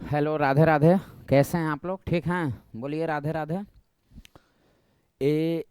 Hello, Radhe Radhe. कैसे हैं आप लोग? ठीक हैं? बोलिए राधे राधे। ये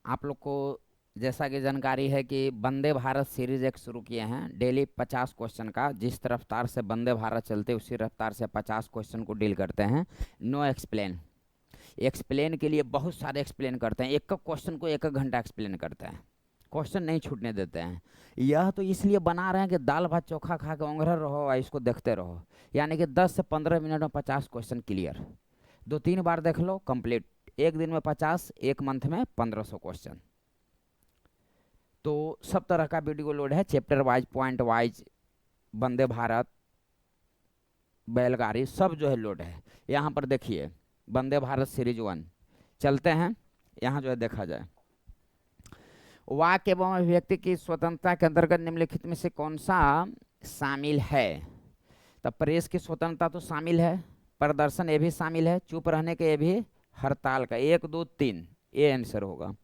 आप लोग को जैसा कि जानकारी है कि वंदे भारत सीरीज एक शुरू किए हैं, डेली 50 क्वेश्चन का। जिस रफ्तार से वंदे भारत चलते उसी रफ्तार से 50 क्वेश्चन को डील करते हैं। Know explain. एक्सप्लेन के लिए बहुत सारे एक्सप्लेन करते हैं, एक एक क्वेश्चन को एक एक घंटा एक्सप्लेन करते हैं, क्वेश्चन नहीं छूटने देते हैं। यह तो इसलिए बना रहे हैं कि दाल भात चोखा खा के ओंघरल रहो और इसको देखते रहो। यानी कि 10 से 15 मिनट में 50 क्वेश्चन क्लियर। 2-3 बार देख लो कंप्लीट। एक दिन में 50, एक मंथ में 1500 क्वेश्चन। तो सब तरह का वीडियो लोड है, chapter wise, point wise, Vande Bharat, बैलगाड़ी, सब जो है लोड है। यहाँ पर देखिए, वंदे भारत सीरीज 1 चलते हैं। यहाँ जो है देखा जाए, वाक्य एवं अभिव्यक्ति की स्वतंत्रता के अंतर्गत निम्नलिखित में से कौन सा शामिल है? तो प्रेस की स्वतंत्रता तो शामिल है, प्रदर्शन ये भी शामिल है, चुप रहने के ये भी, हड़ताल का, 1, 2, 3 ये आंसर होगा।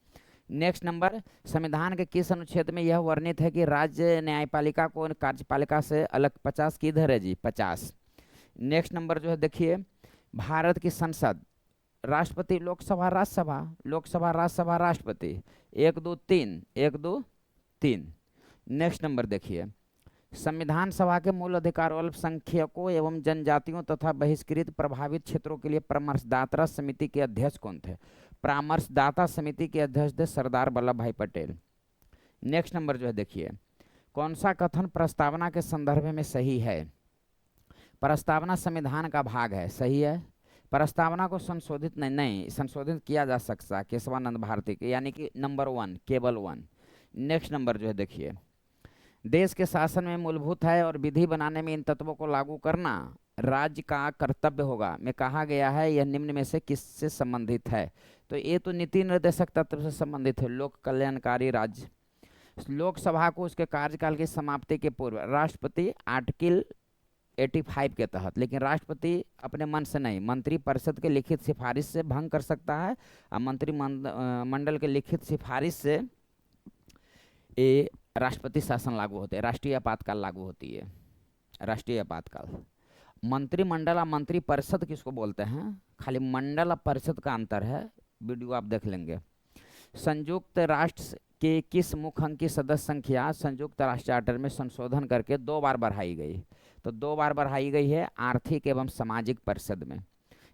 नेक्स्ट नंबर, संविधान के किस अनुच्छेद में यह वर्णित है कि राज्य न्यायपालिका को कार्यपालिका से अलग? 50 किधर है जी? 50। नेक्स्ट नंबर जो है देखिए, भारत की संसद, राष्ट्रपति, लोकसभा, राज्यसभा, लोकसभा, राज्यसभा, राष्ट्रपति, 1, 2, 3, 1, 2, 3। नेक्स्ट नंबर देखिए, संविधान सभा के मूल अधिकार अल्पसंख्यकों एवं जनजातियों तथा बहिष्कृत प्रभावित क्षेत्रों के लिए परामर्शदाता समिति के अध्यक्ष कौन थे? परामर्शदाता समिति के अध्यक्ष थे सरदार वल्लभ भाई पटेल। नेक्स्ट नंबर जो है देखिए, कौन सा कथन प्रस्तावना के संदर्भ में सही है? प्रस्तावना संविधान का भाग है, सही है। प्रस्तावना को संशोधित नहीं संशोधित किया जा सकता है, केशवानंद भारती के, यानी कि नंबर 1, केवल 1। नेक्स्ट नंबर जो है देखिए, देश के शासन में मूलभूत है और विधि बनाने में इन तत्वों को लागू करना राज्य का कर्तव्य होगा में कहा गया है, यह निम्न में से किससे संबंधित है? तो ये तो नीति निर्देशक तत्व से संबंधित है, लोक कल्याणकारी राज्य। लोकसभा को उसके कार्यकाल की समाप्ति के पूर्व राष्ट्रपति आर्टिकल 85 के तहत, लेकिन राष्ट्रपति अपने मन से नहीं, मंत्रिपरिषद के लिखित सिफारिश से भंग कर सकता है, और मंडल के लिखित सिफारिश से ये राष्ट्रपति शासन लागू होते हैं, राष्ट्रीय आपातकाल लागू होती है। राष्ट्रीय आपातकाल, मंत्रिमंडल और मंत्रिपरिषद किसको बोलते हैं? खाली मंडल और परिषद का अंतर है, वीडियो आप देख लेंगे। संयुक्त राष्ट्र के किस मुख्य अंक की सदस्य संख्या संयुक्त राष्ट्र चार्टर में संशोधन करके 2 बार बढ़ाई गई? तो 2 बार बढ़ाई गई है आर्थिक एवं सामाजिक परिषद में।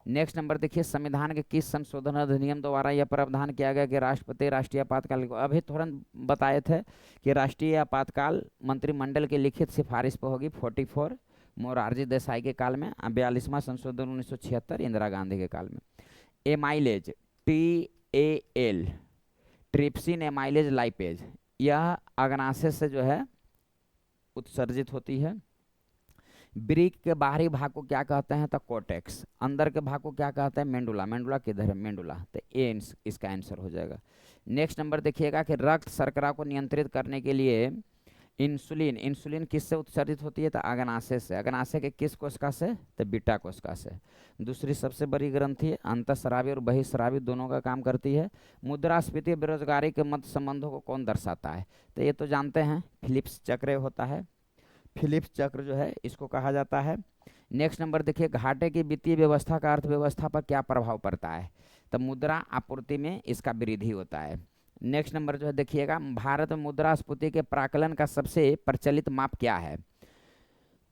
नेक्स्ट नंबर देखिए, संविधान के किस संशोधन अधिनियम द्वारा यह प्रावधान किया गया कि राष्ट्रपति राष्ट्रीय आपातकाल को, अभी तुरंत बताए थे कि राष्ट्रीय आपातकाल मंत्रिमंडल की लिखित सिफारिश पर होगी, 44 मोरारजी देसाई के काल में, 42वां संशोधन 1976 इंदिरा गांधी के काल में। Amylase, TAL, trypsin amylase lipase, यह अग्नाशय से जो है उत्सर्जित होती है। ब्रिक के बाहरी भाग को क्या कहते हैं? तो कोटेक्स। अंदर के भाग को क्या कहते हैं? मेंडुला। मेंडुला किधर है? मेंडुला। तो ए इसका आंसर हो जाएगा। नेक्स्ट नंबर देखिएगा कि रक्त शर्करा को नियंत्रित करने के लिए इंसुलिन, इंसुलिन किससे उत्सर्जित होती है? तो अग्नाशय से। अग्नाशय के किस कोशिका से? तो बीटा कोशिका से। दूसरी सबसे बड़ी ग्रंथि है, अंतःस्रावी और बहिःस्रावी दोनों का काम करती है। मुद्रास्फीति बेरोजगारी के मध्य संबंधों को कौन दर्शाता है? तो ये तो जानते हैं, फिलिप्स चक्र होता है। फिलिप्स चक्र जो है इसको कहा जाता है। नेक्स्ट नंबर देखिए, घाटे की वित्तीय व्यवस्था का अर्थव्यवस्था पर क्या प्रभाव पड़ता है? तो मुद्रा आपूर्ति में इसका वृद्धि होता है। नेक्स्ट नंबर जो है देखिएगा, भारत में मुद्रास्फीति के प्राकलन का सबसे प्रचलित माप क्या है?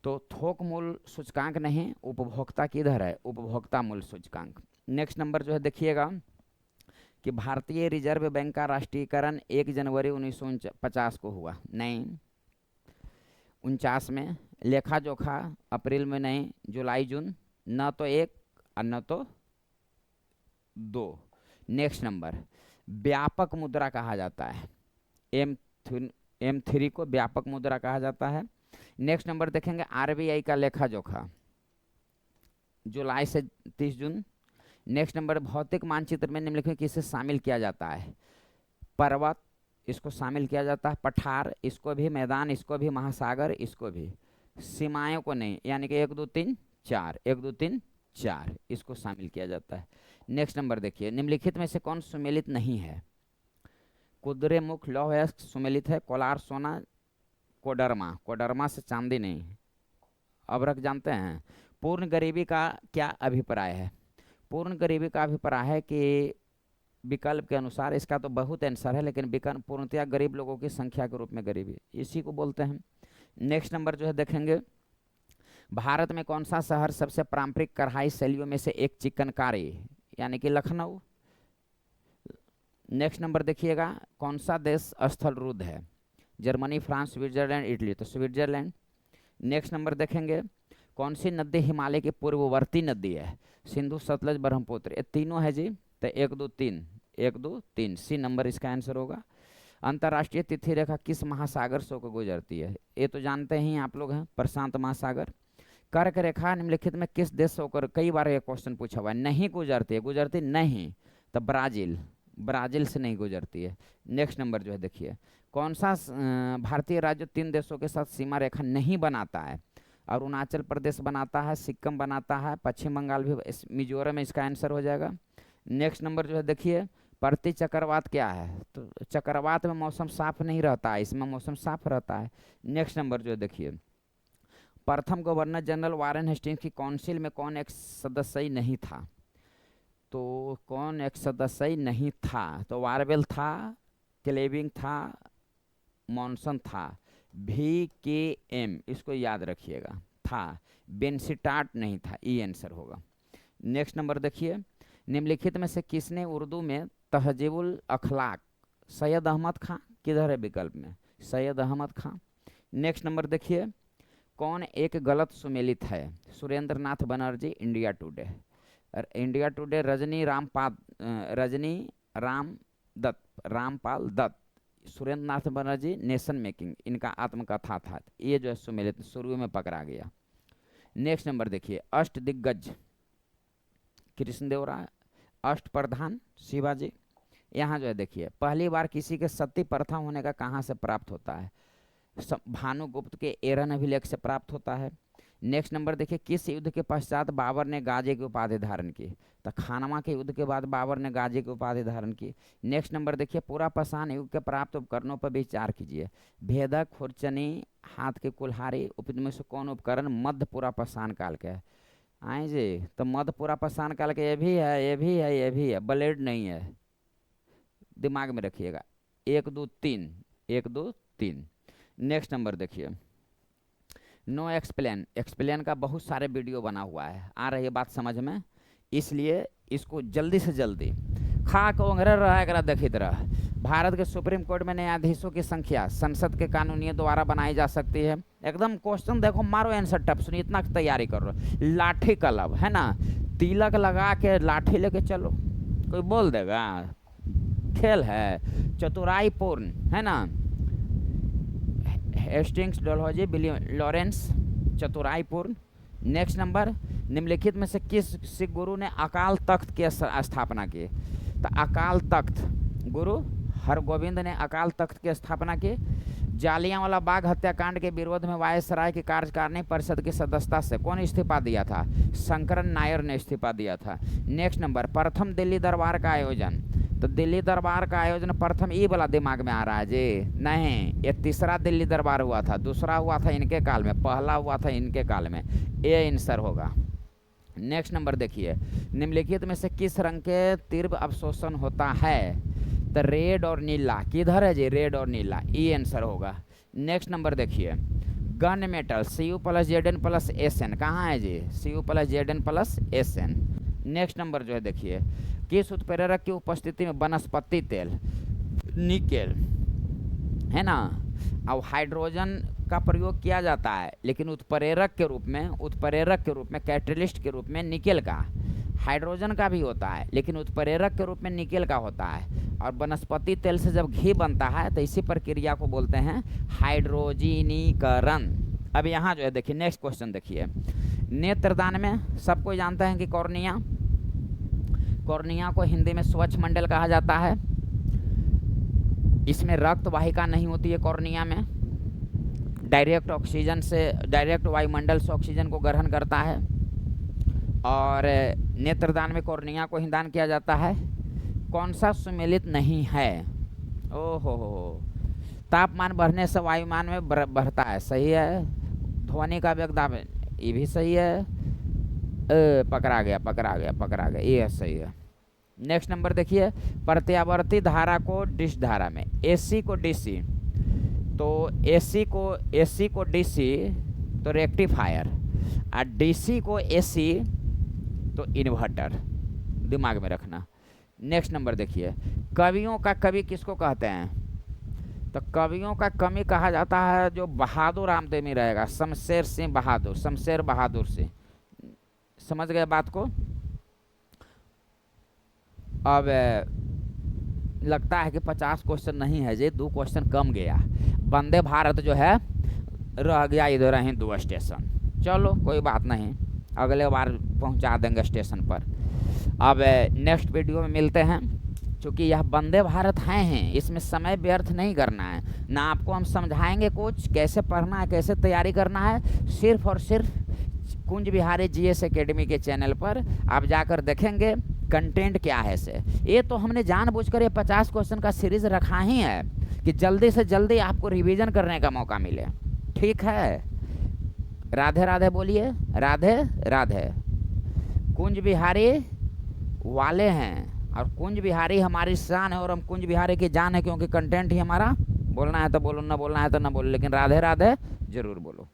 तो थोक मूल्य सूचकांक नहीं, उपभोक्ता किधर है? उपभोक्ता मूल्य सूचकांक। नेक्स्ट नंबर जो है देखिएगा कि भारतीय रिजर्व बैंक का राष्ट्रीयकरण 1 जनवरी 1950 को हुआ, नहीं 49 में। लेखा जोखा अप्रैल में नहीं, जुलाई जून, न तो 1 और न तो 2। नेक्स्ट नंबर, व्यापक मुद्रा कहा जाता है, M3 को व्यापक मुद्रा कहा जाता है। नेक्स्ट नंबर देखेंगे, RBI का लेखा जोखा जुलाई से 30 जून। नेक्स्ट नंबर, भौतिक मानचित्र में निम्नलिखित किसे शामिल किया जाता है? पर्वत, इसको शामिल किया जाता है। पठार, इसको भी। मैदान, इसको भी। महासागर, इसको भी। सीमाओं को नहीं, यानी कि 1, 2, 3, 4, 1, 2, 3, 4 इसको शामिल किया जाता है। नेक्स्ट नंबर देखिए, निम्नलिखित में से कौन सुमेलित नहीं है? कुद्रेमुख लौह अयस्क सुमेलित है। कोलार सोना, कोडरमा, कोडरमा से चांदी नहीं। अभ्रक जानते हैं? पूर्ण गरीबी का क्या अभिप्राय है? पूर्ण गरीबी का अभिप्राय है कि विकल्प के अनुसार, इसका तो बहुत आंसर है, लेकिन विकल्प पूर्णतया गरीब लोगों की संख्या के रूप में गरीबी, इसी को बोलते हैं। नेक्स्ट नंबर जो है देखेंगे, भारत में कौन सा शहर सबसे पारंपरिक कढ़ाई शैलियों में से एक चिकनकारी, यानी कि लखनऊ। नेक्स्ट नंबर देखिएगा, कौन सा देश स्थल रुद्ध है? जर्मनी, फ्रांस, स्विट्जरलैंड, इटली, तो स्विट्जरलैंड। नेक्स्ट नंबर देखेंगे, कौन सी नदी हिमालय की पूर्ववर्ती नदी है? सिंधु, सतलज, ब्रह्मपुत्र, ये तीनों है जी, तो 1 2 3, 1 2 3, सी नंबर इसका आंसर होगा। अंतर्राष्ट्रीय तिथि रेखा किस महासागर से होकर गुजरती है? ये तो जानते ही आप लोग हैं, प्रशांत महासागर। कर्क रेखा निम्नलिखित में किस देश से होकर, कई बार ये क्वेश्चन पूछा हुआ है, नहीं गुजरती है, गुजरती नहीं, तो ब्राजील, ब्राजील से नहीं गुजरती है। नेक्स्ट नंबर जो है देखिए, कौन सा भारतीय राज्य 3 देशों के साथ सीमा रेखा नहीं बनाता है? अरुणाचल प्रदेश बनाता है, सिक्किम बनाता है, पश्चिम बंगाल भी, मिजोरम, इसका आंसर हो जाएगा। नेक्स्ट नंबर जो है देखिए, प्रति चक्रवात क्या है? तो चक्रवात में मौसम साफ नहीं रहता है, इसमें मौसम साफ रहता है। नेक्स्ट नंबर जो है देखिए, प्रथम गवर्नर जनरल वारेन हेस्टिंग्स की काउंसिल में कौन एक सदस्य नहीं था? तो कौन एक सदस्य नहीं था? तो वारवेल था, क्लेविंग था, मॉनसन था, VKM, इसको याद रखिएगा, था। बेंसिटाट नहीं था, ये आंसर होगा। नेक्स्ट नंबर देखिए, निम्नलिखित में से किसने उर्दू में तहजीबुल अखलाक? सैयद अहमद खां, किधर है विकल्प में? सैयद अहमद खां। नेक्स्ट नंबर देखिए, कौन एक गलत सुमेलित है? Surendra Nath Banerjee, India Today, India Today, Rajni Rampal Dutt, Surendra Nath Banerjee, nation making, इनका आत्मकथा था। ये जो है सुमेलित शुरू में पकड़ा गया। नेक्स्ट नंबर देखिए, अष्ट दिग्गज कृष्णदेव राय, अष्ट प्रधान शिवाजी। यहाँ जो है देखिए, पहली बार किसी के सती प्रथा होने का कहाँ से प्राप्त होता है? भानुगुप्त के एरन अभिलेख से प्राप्त होता है। नेक्स्ट नंबर देखिए, किस युद्ध के पश्चात बाबर ने गाजे की उपाधि धारण की? तो खानवा के युद्ध के बाद बाबर ने गाजे की उपाधि धारण की। नेक्स्ट नंबर देखिए, पूरा पाषाण युग के प्राप्त उपकरणों पर विचार कीजिए। भेदक, खुरचनी, हाथ के कुल्हाड़ी, उपयुक्त में से कौन उपकरण मध्य पूरा पाषाण काल के है? आए जी, तो मध्य पूरा पाषाण काल के ये भी है, ये भी है, ये भी है, ब्लेड नहीं है, दिमाग में रखिएगा। 1 2 3, 1 2 3। नेक्स्ट नंबर देखिए, नो एक्सप्लेन, एक्सप्लेन का बहुत सारे वीडियो बना हुआ है, आ रही है बात समझ में, इसलिए इसको जल्दी से जल्दी खाक ओंगरे रहा करा देखित रह। भारत के सुप्रीम कोर्ट में न्यायाधीशों की संख्या संसद के कानूनियों द्वारा बनाई जा सकती है। एकदम क्वेश्चन देखो, मारो आंसर टप, सुनिए, इतना तैयारी कर रहे। लाठी कलब है ना, तिलक लगा के लाठी लेके चलो, कोई बोल देगा? खेल है। चतुराईपूर्ण है ना, हेस्टिंग्स, डलहौजी, विलियम लॉरेंस, चतुराईपूर्ण। नेक्स्ट नंबर, निम्नलिखित में से किस सिख गुरु ने अकाल तख्त की स्थापना की? तो अकाल तख्त गुरु हरगोविंद ने अकाल तख्त की स्थापना की। जालियांवाला बाग हत्याकांड के विरोध में वायसराय की कार्यकारिणी परिषद की सदस्यता से कौन इस्तीफा दिया था? शंकरन नायर ने इस्तीफा दिया था। नेक्स्ट नंबर, प्रथम दिल्ली दरबार का आयोजन? तो दिल्ली दरबार का आयोजन प्रथम ई वाला दिमाग में आ रहा है जी? नहीं, ये तीसरा दिल्ली दरबार हुआ था, दूसरा हुआ था इनके काल में, पहला हुआ था इनके काल में, ये आंसर होगा। नेक्स्ट नंबर देखिए, निम्नलिखित में से किस रंग के तीव्र अवशोषण होता है? तो रेड और नीला, किधर है जी? रेड और नीला, ये आंसर होगा। नेक्स्ट नंबर देखिए, गन मेटल Cu+Zn+Sn कहाँ है जी? Cu+Zn+Sn। नेक्स्ट नंबर जो है देखिए, किस उत्प्रेरक की उपस्थिति में वनस्पति तेल, निकेल है ना, अब हाइड्रोजन का प्रयोग किया जाता है, लेकिन उत्प्रेरक के रूप में कैटलिस्ट के रूप में निकेल का, हाइड्रोजन का भी होता है, लेकिन उत्प्रेरक के रूप में निकेल का होता है। और वनस्पति तेल से जब घी बनता है तो इसी प्रक्रिया को बोलते हैं हाइड्रोजीनीकरण। अब यहाँ जो है देखिए, नेक्स्ट क्वेश्चन देखिए, नेत्रदान में सबको जानते हैं कि कॉर्निया को हिंदी में स्वच्छ मंडल कहा जाता है। इसमें रक्त वाहिका नहीं होती है कॉर्निया में, डायरेक्ट वायुमंडल से ऑक्सीजन को ग्रहण करता है। और नेत्रदान में कॉर्निया को ही दान किया जाता है। कौन सा सुमेलित नहीं है? ओहो, तापमान बढ़ने से वायुमान में बढ़ता है, सही है। ध्वनि का वेग दाब, ये भी सही है। पकड़ा गया पकड़ा गया पकड़ा गया, ये सही है। नेक्स्ट नंबर देखिए, प्रत्यावर्ती धारा को डिश धारा में, एसी को डीसी, तो एसी को डीसी तो रेक्टिफायर, और डीसी को एसी तो इन्वर्टर, दिमाग में रखना। नेक्स्ट नंबर देखिए, कवियों का कवि किसको कहते हैं? तो कवियों का कवि कहा जाता है जो बहादुर आमदनी रहेगा, शमशेर सिंह बहादुर, शमशेर बहादुर सिंह। समझ गए बात को? अब लगता है कि 50 क्वेश्चन नहीं है जी, 2 क्वेश्चन कम गया। वंदे भारत जो है रह गया इधर ही 2 स्टेशन। चलो कोई बात नहीं, अगले बार पहुंचा देंगे स्टेशन पर। अब नेक्स्ट वीडियो में मिलते हैं। क्योंकि यह वंदे भारत हैं, इसमें समय व्यर्थ नहीं करना है ना, आपको हम समझाएंगे कुछ कैसे पढ़ना है, कैसे तैयारी करना है। सिर्फ और सिर्फ कुंज बिहारी जीएस एकेडमी के चैनल पर आप जाकर देखेंगे कंटेंट क्या है से। ये तो हमने जानबूझकर ये 50 क्वेश्चन का सीरीज रखा ही है कि जल्दी से जल्दी आपको रिवीजन करने का मौका मिले। ठीक है, राधे राधे बोलिए, राधे राधे। कुंज बिहारी वाले हैं और कुंज बिहारी हमारी शान है, और हम कुंज बिहारी की जान है, क्योंकि कंटेंट ही हमारा। बोलना है तो बोलो, ना बोलना है तो ना बोलो, लेकिन राधे राधे जरूर बोलो।